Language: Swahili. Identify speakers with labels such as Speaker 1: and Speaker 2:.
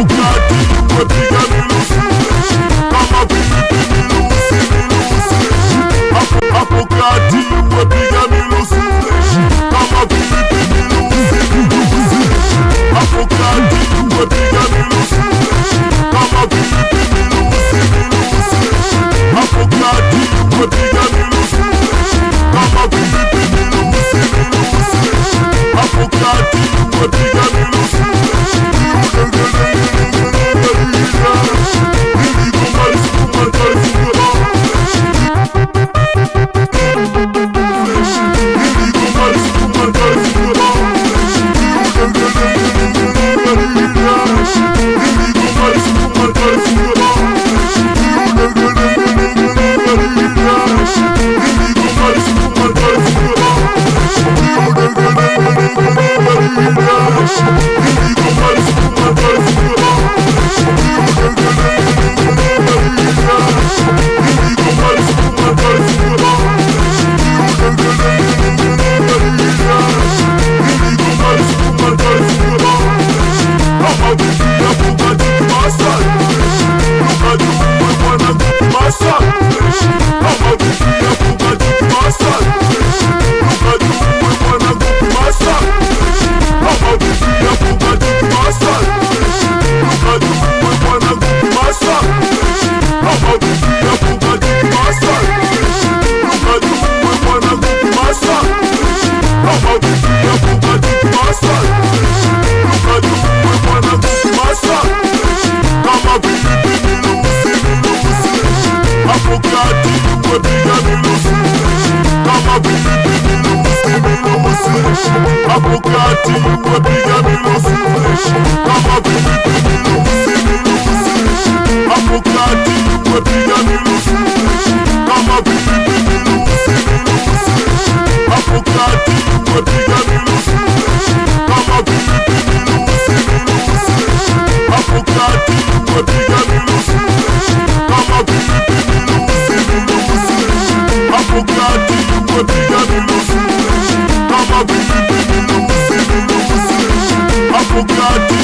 Speaker 1: hapo kati wepiga milusi kama vipi milusi milusi hapo kati wepiga milusi kama vipi milusi milusi hapo kati wepiga milusi kama vipi milusi milusi hapo kati wepiga milusi kama vipi milusi milusi hapo kati wepiga milusi hapo kati wepiga milusi kama vipi milusi milusi hapo kati wepiga milusi kama vipi milusi milusi hapo kati wepiga milusi kama vipi milusi milusi hapo kati wepiga milusi kama vipi milusi milusi hapo kati wepiga milusi kama vipi milusi milusi hapo kati